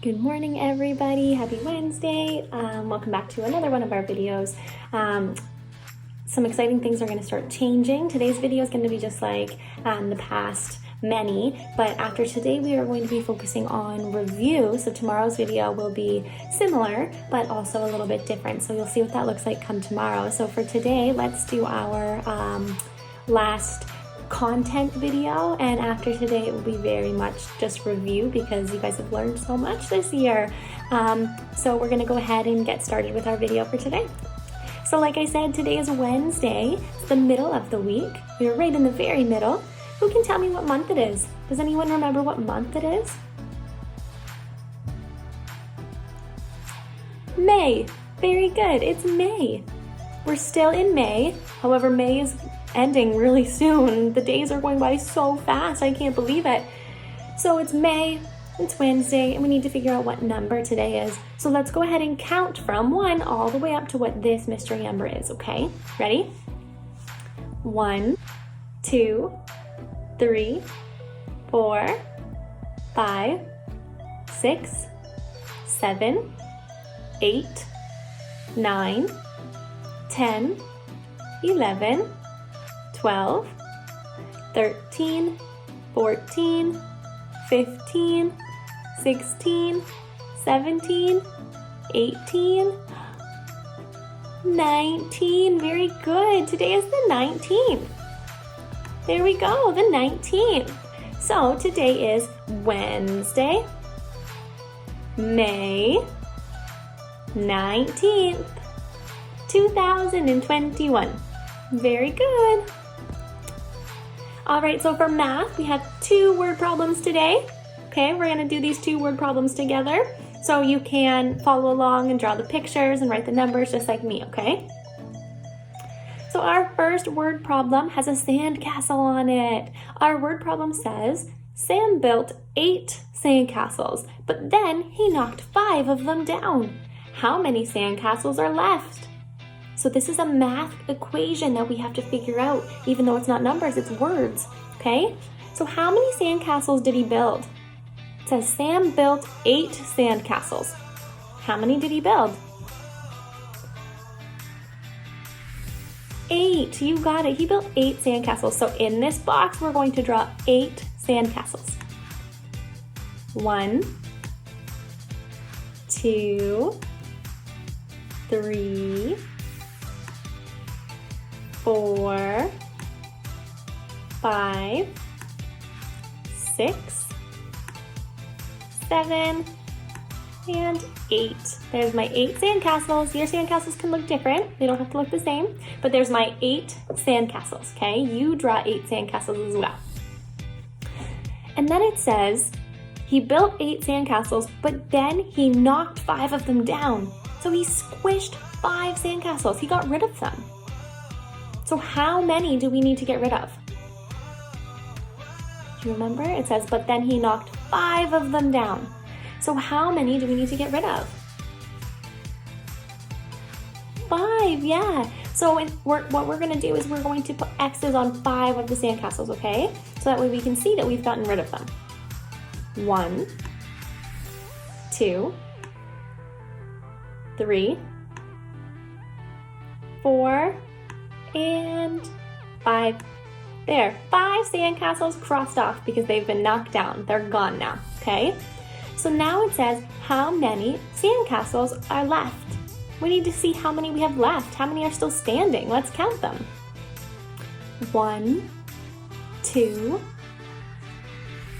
Good morning, everybody. Happy Wednesday. Welcome back to another one of our videos. Some exciting things are going to start changing. Today's video is going to be just like the past many, but after today we are going to be focusing on review. So tomorrow's video will be similar, but also a little bit different. So you'll see what that looks like come tomorrow. So for today, let's do our last content video, and after today it will be very much just review because you guys have learned so much this year. So we're gonna go ahead and get started with our video for today. So like I said, today is Wednesday. It's the middle of the week. We're right in the very middle. Who can tell me what month it is? Does anyone remember what month it is? May. Very good. It's May. We're still in May. However, May is ending really soon. The days are going by so fast. I can't believe it. So it's May, it's Wednesday, and we need to figure out what number today is. So let's go ahead and count from 1 all the way up to what this mystery number is, okay? Ready? 1, 2, 3, 4, 5, 6, 7, 8, 9, 10, 11, 12, 13, 14, 15, 16, 17, 18, 19. Very good. Today is the 19th. There we go, the 19th. So today is Wednesday, May 19th, 2021. Very good. All right, so for math, we have 2 word problems today. Okay, we're gonna do these 2 word problems together. So you can follow along and draw the pictures and write the numbers just like me, okay? So our first word problem has a sandcastle on it. Our word problem says, Sam built 8 sandcastles, but then he knocked 5 of them down. How many sandcastles are left? So this is a math equation that we have to figure out, even though it's not numbers, it's words, okay? So how many sandcastles did he build? It says Sam built 8 sandcastles. How many did he build? 8, you got it. He built 8 sandcastles. So in this box, we're going to draw 8 sandcastles. 1, 2, 3, 4, 5, 6, 7, and 8. There's my 8 sandcastles. Your sandcastles can look different. They don't have to look the same, but there's my 8 sandcastles, okay? You draw 8 sandcastles as well. And then it says, he built 8 sandcastles, but then he knocked 5 of them down. So he squished 5 sandcastles. He got rid of them. So how many do we need to get rid of? Do you remember? It says, but then he knocked 5 of them down. So how many do we need to get rid of? 5, yeah. So what we're going to do is we're going to put X's on 5 of the sandcastles, okay? So that way we can see that we've gotten rid of them. 1, 2, 3, 4, and 5. There, 5 sandcastles crossed off because they've been knocked down. They're gone now, okay? So now it says how many sandcastles are left. We need to see how many we have left. How many are still standing? Let's count them. 1, 2,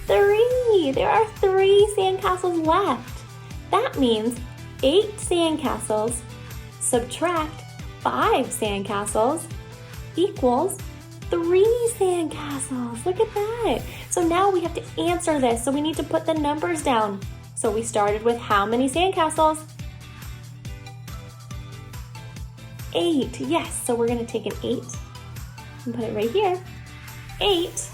3. There are 3 sandcastles left. That means 8 sandcastles subtract 5 sandcastles equals 3 sandcastles. Look at that. So now we have to answer this. So we need to put the numbers down. So we started with how many sandcastles? 8. Yes. So we're going to take an 8 and put it right here. 8.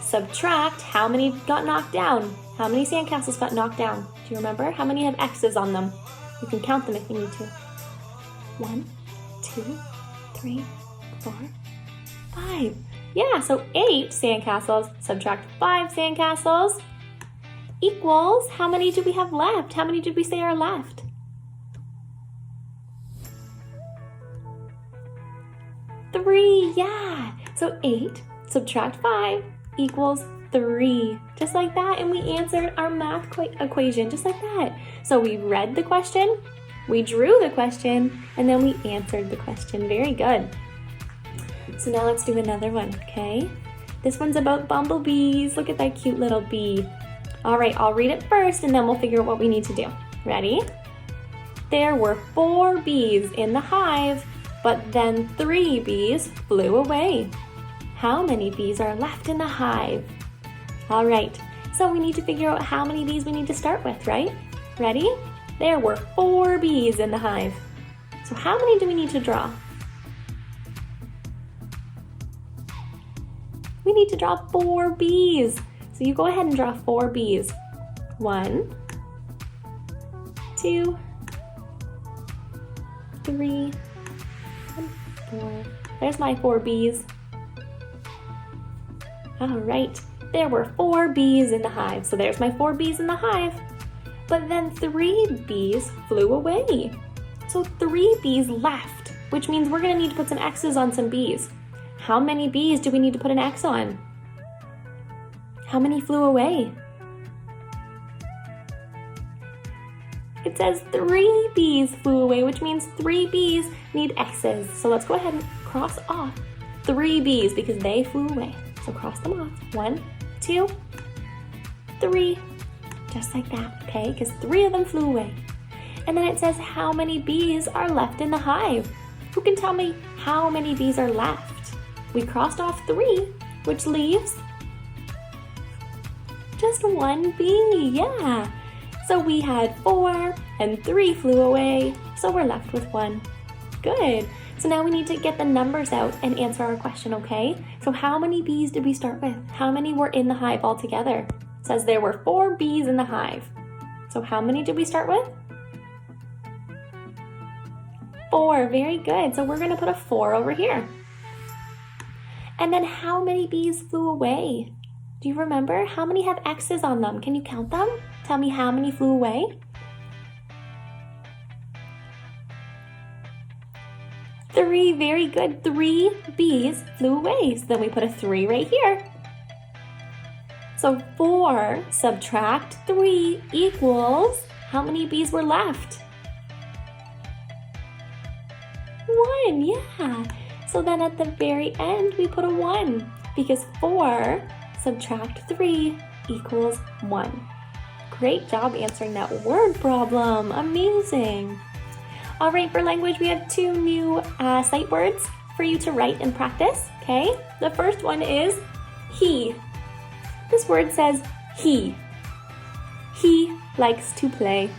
Subtract how many got knocked down. How many sandcastles got knocked down? Do you remember? How many have X's on them? You can count them if you need to. 1, 2, 3, 4, 5. Yeah, so 8 sandcastles subtract 5 sandcastles equals, how many do we have left? How many did we say are left? 3, yeah. So 8 subtract 5 equals 3. Just like that, and we answered our math equation just like that. So we read the question, we drew the question, and then we answered the question. Very good. So now let's do another one, okay? This one's about bumblebees. Look at that cute little bee. All right, I'll read it first, and then we'll figure out what we need to do. Ready? There were 4 bees in the hive, but then 3 bees flew away. How many bees are left in the hive? All right, so we need to figure out how many bees we need to start with, right? Ready? There were 4 bees in the hive. So how many do we need to draw? We need to draw 4 bees. So you go ahead and draw 4 bees. 1, 2, 3, and 4. There's my 4 bees. All right, there were 4 bees in the hive. So there's my 4 bees in the hive. But then 3 bees flew away. So 3 bees left, which means we're gonna need to put some X's on some bees. How many bees do we need to put an X on? How many flew away? It says 3 bees flew away, which means 3 bees need X's. So let's go ahead and cross off 3 bees because they flew away. So cross them off. 1, 2, 3. Just like that, okay? Because 3 of them flew away. And then it says how many bees are left in the hive. Who can tell me how many bees are left? We crossed off 3, which leaves just 1 bee, yeah. So we had 4 and 3 flew away, so we're left with 1. Good. So now we need to get the numbers out and answer our question, okay? So how many bees did we start with? How many were in the hive altogether? It says there were 4 bees in the hive. So how many did we start with? 4, very good. So we're gonna put a 4 over here. And then how many bees flew away? Do you remember? How many have X's on them? Can you count them? Tell me how many flew away. 3, very good. 3 bees flew away. So then we put a 3 right here. So 4 subtract 3 equals, how many bees were left? 1, yeah. So then at the very end, we put a 1 because 4 subtract 3 equals 1. Great job answering that word problem. Amazing. All right, for language, we have 2 new sight words for you to write and practice, okay? The first one is he. This word says he. He likes to play.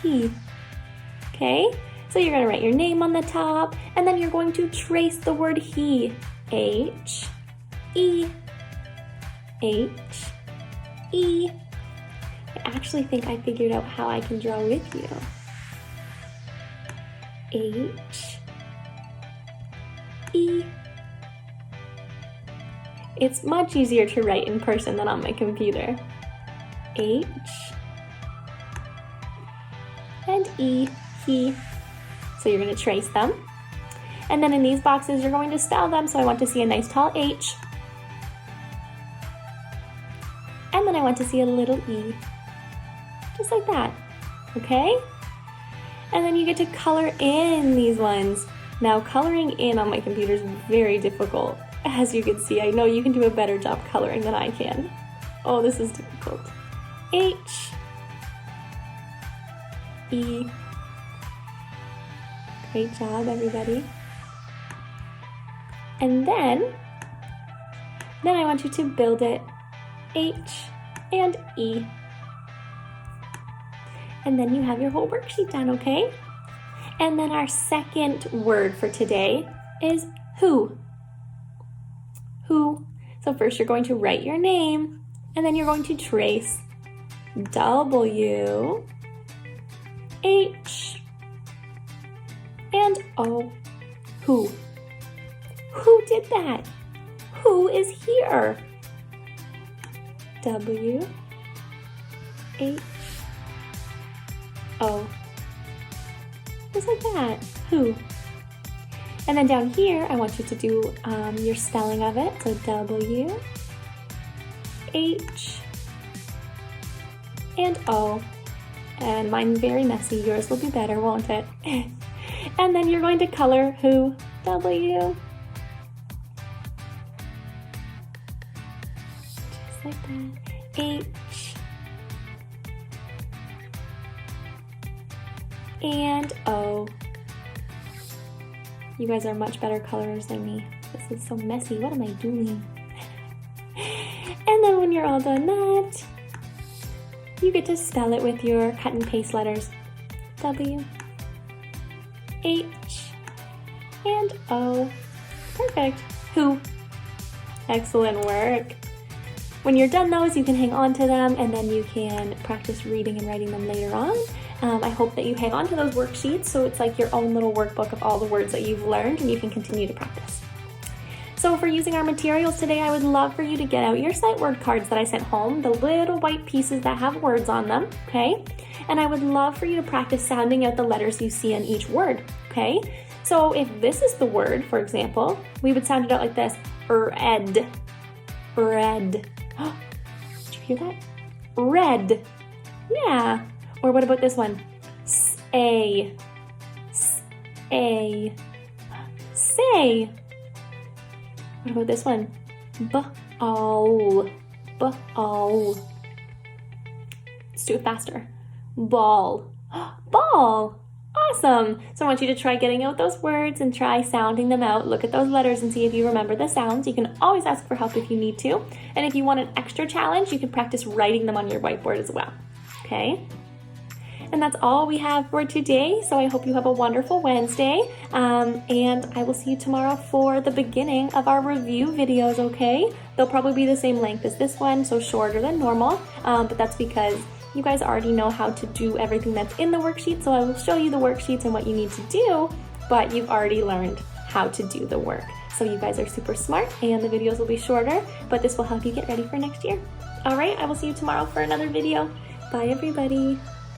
He. Okay? So you're going to write your name on the top, and then you're going to trace the word he. H, E, H, E. I actually think I figured out how I can draw with you. H, E. It's much easier to write in person than on my computer. H and E, he. So you're going to trace them. And then in these boxes, you're going to spell them. So I want to see a nice tall H. And then I want to see a little E. Just like that. Okay? And then you get to color in these ones. Now, coloring in on my computer is very difficult. As you can see, I know you can do a better job coloring than I can. Oh, this is difficult. H, E. Great job, everybody. And then I want you to build it. H and E. And then you have your whole worksheet done, okay? And then our second word for today is who. Who. So first you're going to write your name, and then you're going to trace W, H, and O. Who. Who did that? Who is here? W, H, O. Just like that. Who. And then down here, I want you to do your spelling of it. So W, H, and O. And mine's very messy. Yours will be better, won't it? And then you're going to color who? W. Just like that. H. And O. You guys are much better colorers than me. This is so messy. What am I doing? And then when you're all done that, you get to spell it with your cut and paste letters. W, H, and O. Perfect. Who. Excellent work. When you're done those, you can hang on to them and then you can practice reading and writing them later on. I hope that you hang on to those worksheets so it's like your own little workbook of all the words that you've learned and you can continue to practice. So for using our materials today, I would love for you to get out your sight word cards that I sent home, the little white pieces that have words on them, okay? And I would love for you to practice sounding out the letters you see in each word, okay? So if this is the word, for example, we would sound it out like this, red, red. Did you hear that? Red, yeah. Or what about this one? S-A, S-A, say. What about this one? B-all, B-all. Let's do it faster. Ball, ball. Awesome. So I want you to try getting out those words and try sounding them out. Look at those letters and see if you remember the sounds. You can always ask for help if you need to. And if you want an extra challenge, you can practice writing them on your whiteboard as well. Okay? And that's all we have for today. So I hope you have a wonderful Wednesday. And I will see you tomorrow for the beginning of our review videos, okay? They'll probably be the same length as this one, so shorter than normal. But that's because you guys already know how to do everything that's in the worksheet. So I will show you the worksheets and what you need to do, but you've already learned how to do the work. So you guys are super smart and the videos will be shorter, but this will help you get ready for next year. All right, I will see you tomorrow for another video. Bye, everybody.